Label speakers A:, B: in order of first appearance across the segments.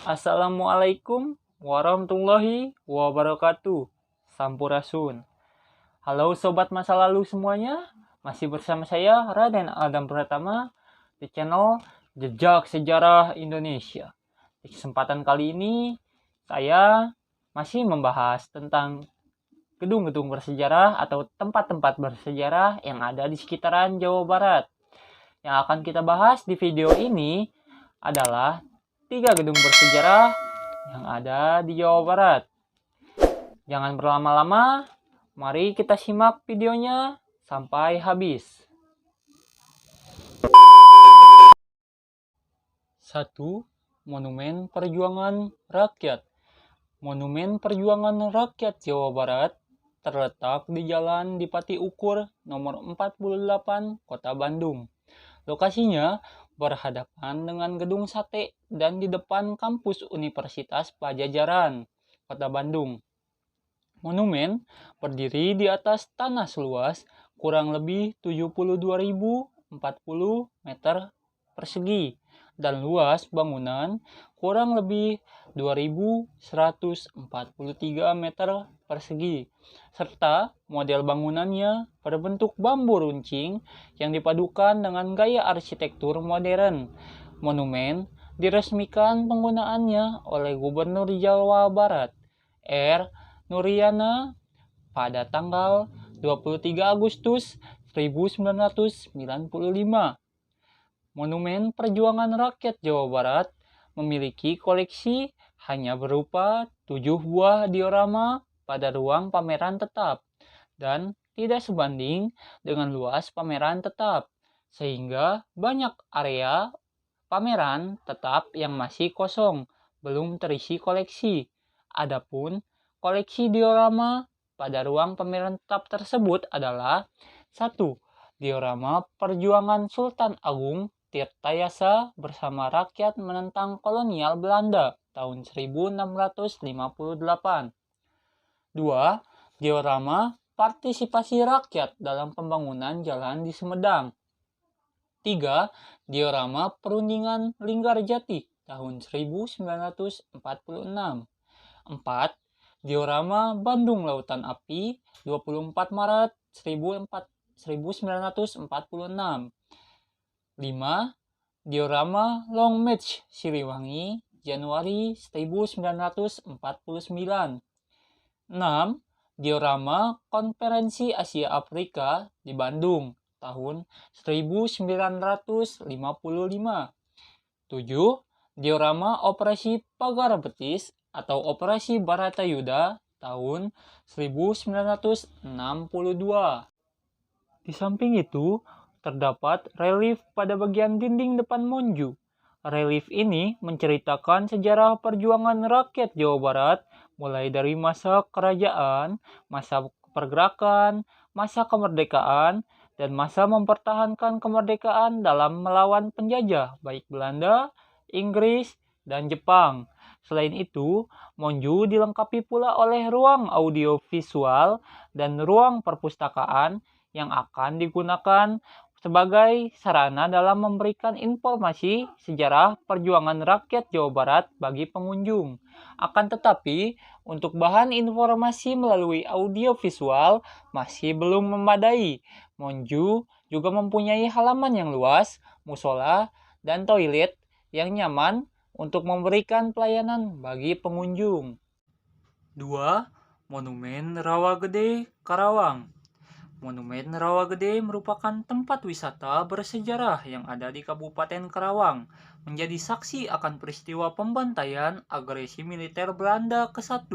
A: Assalamualaikum warahmatullahi wabarakatuh. Sampurasun. Halo sobat masa lalu semuanya, masih bersama saya Raden Adam Pratama di channel Jejak Sejarah Indonesia. Di kesempatan kali ini saya masih membahas tentang gedung-gedung bersejarah atau tempat-tempat bersejarah yang ada di sekitaran Jawa Barat. Yang akan kita bahas di video ini adalah 3 gedung bersejarah yang ada di Jawa Barat. Jangan berlama-lama, mari kita simak videonya sampai habis. 1. Monumen Perjuangan Rakyat. Monumen Perjuangan Rakyat Jawa Barat terletak di Jalan Dipati Ukur nomor 48, Kota Bandung. Lokasinya berhadapan dengan Gedung Sate dan di depan kampus Universitas Pajajaran, Kota Bandung. Monumen berdiri di atas tanah seluas kurang lebih 72.040 meter persegi dan luas bangunan kurang lebih 2.143 meter persegi, serta model bangunannya berbentuk bambu runcing yang dipadukan dengan gaya arsitektur modern. Monumen diresmikan penggunaannya oleh Gubernur Jawa Barat, R. Nuriana, pada tanggal 23 Agustus 1995. Monumen Perjuangan Rakyat Jawa Barat memiliki koleksi hanya berupa 7 buah diorama pada ruang pameran tetap dan tidak sebanding dengan luas pameran tetap, sehingga banyak area pameran tetap yang masih kosong, belum terisi koleksi. Adapun koleksi diorama pada ruang pameran tetap tersebut adalah 1. Diorama Perjuangan Sultan Agung Tirtayasa bersama rakyat menentang kolonial Belanda tahun 1658. 2. Diorama Partisipasi Rakyat dalam Pembangunan Jalan di Sumedang. 3. Diorama Perundingan Linggarjati tahun 1946. 4. Diorama Bandung Lautan Api 24 Maret 1946. 5. Diorama Long March Siliwangi Januari 1949. 6. Diorama Konferensi Asia Afrika di Bandung tahun 1955. 7. Diorama Operasi Pagar Betis atau Operasi Baratayuda tahun 1962. Di samping itu, terdapat relief pada bagian dinding depan Monju. Relief ini menceritakan sejarah perjuangan rakyat Jawa Barat mulai dari masa kerajaan, masa pergerakan, masa kemerdekaan, dan masa mempertahankan kemerdekaan dalam melawan penjajah baik Belanda, Inggris, dan Jepang. Selain itu, Monju dilengkapi pula oleh ruang audiovisual dan ruang perpustakaan yang akan digunakan sebagai sarana dalam memberikan informasi sejarah perjuangan rakyat Jawa Barat bagi pengunjung. Akan tetapi, untuk bahan informasi melalui audiovisual masih belum memadai. Monju juga mempunyai halaman yang luas, musola, dan toilet yang nyaman untuk memberikan pelayanan bagi pengunjung. 2. Monumen Rawagede, Karawang. Monumen Rawagede merupakan tempat wisata bersejarah yang ada di Kabupaten Karawang, menjadi saksi akan peristiwa pembantaian agresi militer Belanda ke-1,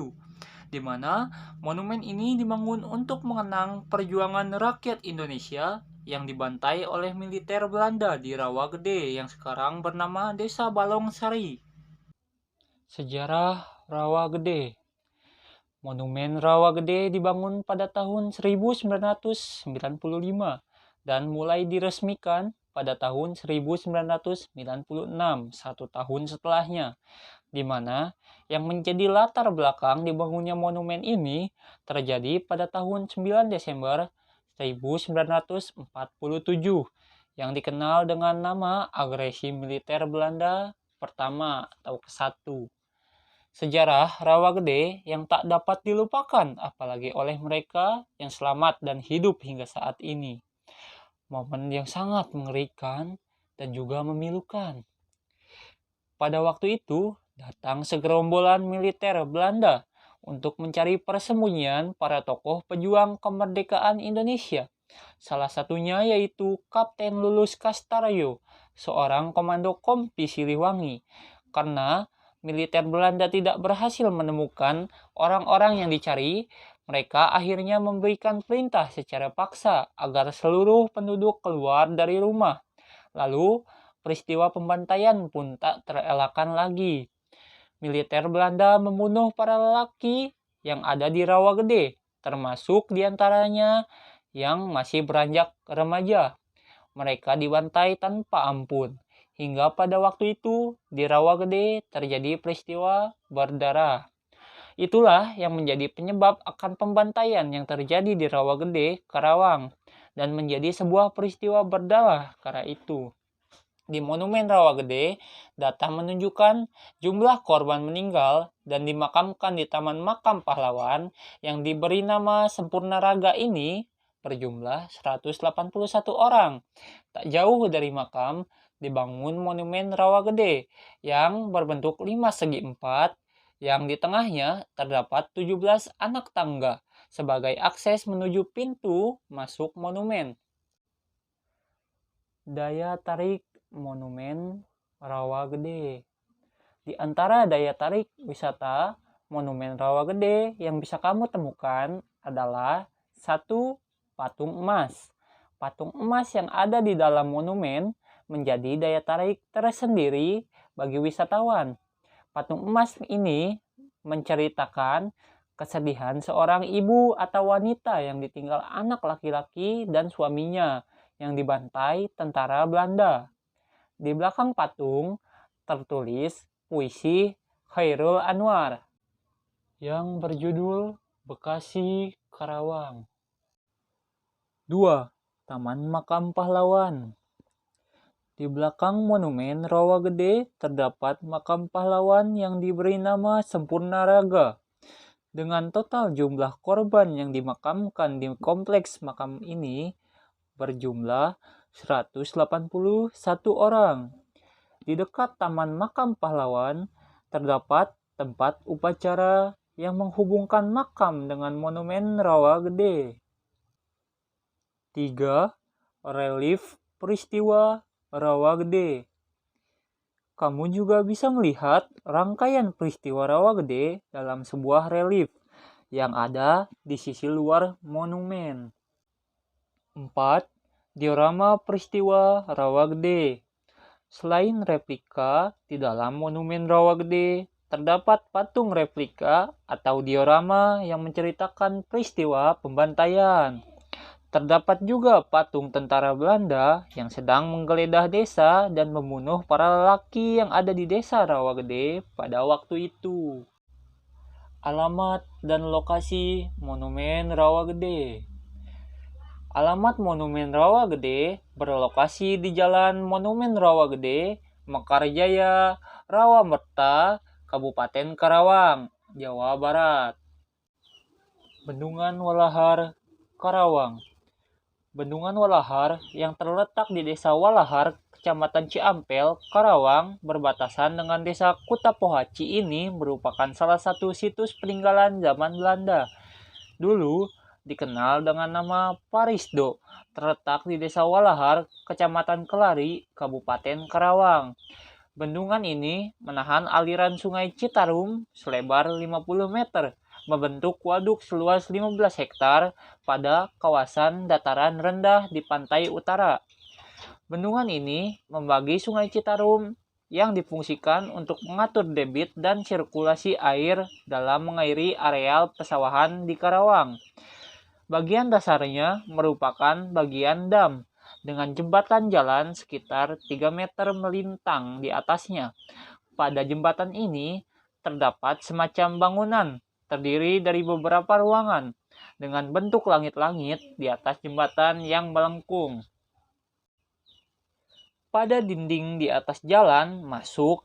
A: di mana monumen ini dibangun untuk mengenang perjuangan rakyat Indonesia yang dibantai oleh militer Belanda di Rawagede yang sekarang bernama Desa Balongsari. Sejarah Rawagede. Monumen Rawagede dibangun pada tahun 1995 dan mulai diresmikan pada tahun 1996, 1 tahun setelahnya, di mana yang menjadi latar belakang dibangunnya monumen ini terjadi pada tahun 9 Desember 1947 yang dikenal dengan nama agresi militer Belanda pertama atau ke-1. Sejarah Rawagede yang tak dapat dilupakan apalagi oleh mereka yang selamat dan hidup hingga saat ini. Momen yang sangat mengerikan dan juga memilukan. Pada waktu itu, datang segerombolan militer Belanda untuk mencari persembunyian para tokoh pejuang kemerdekaan Indonesia. Salah satunya yaitu Kapten Lulus Kastaryo, seorang komando Kompi Siliwangi. Karena militer Belanda tidak berhasil menemukan orang-orang yang dicari, mereka akhirnya memberikan perintah secara paksa agar seluruh penduduk keluar dari rumah. Lalu, peristiwa pembantaian pun tak terelakkan lagi. Militer Belanda membunuh para lelaki yang ada di Rawagede, termasuk diantaranya yang masih beranjak remaja. Mereka dibantai tanpa ampun. Hingga pada waktu itu, di Rawagede terjadi peristiwa berdarah. Itulah yang menjadi penyebab akan pembantaian yang terjadi di Rawagede, Karawang, dan menjadi sebuah peristiwa berdarah kala itu. Di Monumen Rawagede, data menunjukkan jumlah korban meninggal dan dimakamkan di Taman Makam Pahlawan yang diberi nama Sempurna Raga ini berjumlah 181 orang. Tak jauh dari makam, dibangun Monumen Rawagede yang berbentuk 5 segi 4, yang di tengahnya terdapat 17 anak tangga sebagai akses menuju pintu masuk monumen. Daya tarik Monumen Rawagede. Di antara daya tarik wisata Monumen Rawagede yang bisa kamu temukan adalah satu, patung emas. Patung emas yang ada di dalam monumen menjadi daya tarik tersendiri bagi wisatawan. Patung emas ini menceritakan kesedihan seorang ibu atau wanita yang ditinggal anak laki-laki dan suaminya yang dibantai tentara Belanda. Di belakang patung tertulis puisi Khairul Anwar yang berjudul Bekasi Karawang. 2. Taman Makam Pahlawan. Di belakang Monumen Rawagede terdapat makam pahlawan yang diberi nama Sempurna Raga. Dengan total jumlah korban yang dimakamkan di kompleks makam ini berjumlah 181 orang. Di dekat Taman Makam Pahlawan terdapat tempat upacara yang menghubungkan makam dengan Monumen Rawagede. 3. Relief peristiwa Rawagede. Kamu juga bisa melihat rangkaian peristiwa Rawagede dalam sebuah relief yang ada di sisi luar monumen. 4. Diorama peristiwa Rawagede. Selain replika, di dalam Monumen Rawagede terdapat patung replika atau diorama yang menceritakan peristiwa pembantaian. Terdapat juga patung tentara Belanda yang sedang menggeledah desa dan membunuh para lelaki yang ada di desa Rawagede pada waktu itu. Alamat dan lokasi Monumen Rawagede. Alamat Monumen Rawagede berlokasi di Jalan Monumen Rawagede, Mekarjaya, Rawamerta, Kabupaten Karawang, Jawa Barat. Bendungan Walahar, Karawang. Bendungan Walahar yang terletak di Desa Walahar, Kecamatan Ciampel, Karawang, berbatasan dengan Desa Kutapohaci ini merupakan salah satu situs peninggalan zaman Belanda. Dulu dikenal dengan nama Parisdo, terletak di Desa Walahar, Kecamatan Kelari, Kabupaten Karawang. Bendungan ini menahan aliran Sungai Citarum selebar 50 meter, membentuk waduk seluas 15 hektar pada kawasan dataran rendah di pantai utara. Bendungan ini membagi Sungai Citarum yang difungsikan untuk mengatur debit dan sirkulasi air dalam mengairi areal pesawahan di Karawang. Bagian dasarnya merupakan bagian dam dengan jembatan jalan sekitar 3 meter melintang di atasnya. Pada jembatan ini terdapat semacam bangunan terdiri dari beberapa ruangan dengan bentuk langit-langit di atas jembatan yang melengkung. Pada dinding di atas jalan masuk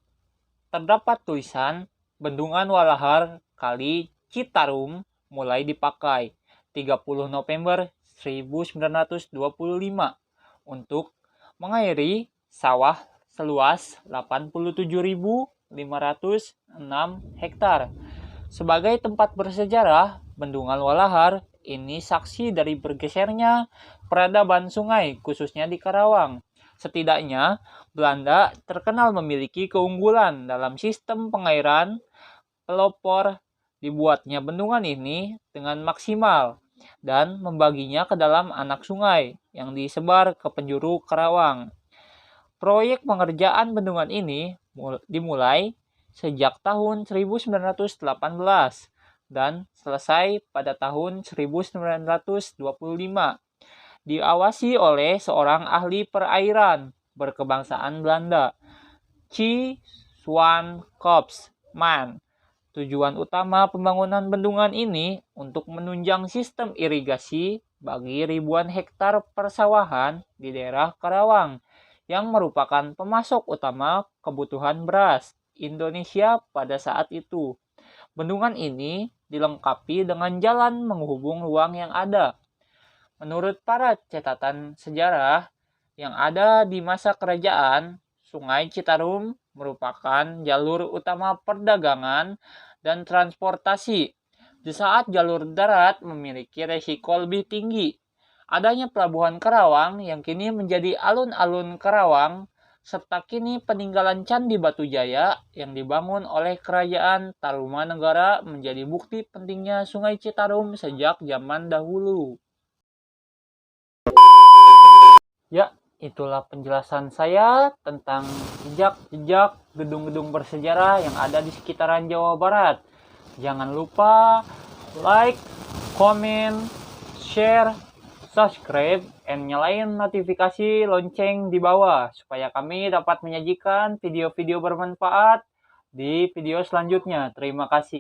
A: terdapat tulisan Bendungan Walahar Kali Citarum mulai dipakai 30 November 1925 untuk mengairi sawah seluas 87.506 hektar. Sebagai tempat bersejarah, Bendungan Walahar ini saksi dari bergesernya peradaban sungai, khususnya di Karawang. Setidaknya, Belanda terkenal memiliki keunggulan dalam sistem pengairan pelopor. Dibuatnya bendungan ini dengan maksimal dan membaginya ke dalam anak sungai yang disebar ke penjuru Karawang. Proyek pengerjaan bendungan ini dimulai sejak tahun 1918 dan selesai pada tahun 1925. Diawasi oleh seorang ahli perairan berkebangsaan Belanda, Chi Swan Kopsman. Tujuan utama pembangunan bendungan ini untuk menunjang sistem irigasi bagi ribuan hektar persawahan di daerah Karawang yang merupakan pemasok utama kebutuhan beras Indonesia pada saat itu. Bendungan ini dilengkapi dengan jalan menghubung ruang yang ada. Menurut para catatan sejarah yang ada di masa kerajaan, Sungai Citarum merupakan jalur utama perdagangan dan transportasi. Di saat jalur darat memiliki resiko lebih tinggi. Adanya pelabuhan Karawang yang kini menjadi alun-alun Karawang, serta kini peninggalan Candi Batujaya yang dibangun oleh Kerajaan Tarumanegara menjadi bukti pentingnya Sungai Citarum sejak zaman dahulu. Ya, itulah penjelasan saya tentang jejak-jejak gedung-gedung bersejarah yang ada di sekitaran Jawa Barat. Jangan lupa like, comment, share, subscribe, and nyalain notifikasi lonceng di bawah supaya kami dapat menyajikan video-video bermanfaat di video selanjutnya. Terima kasih.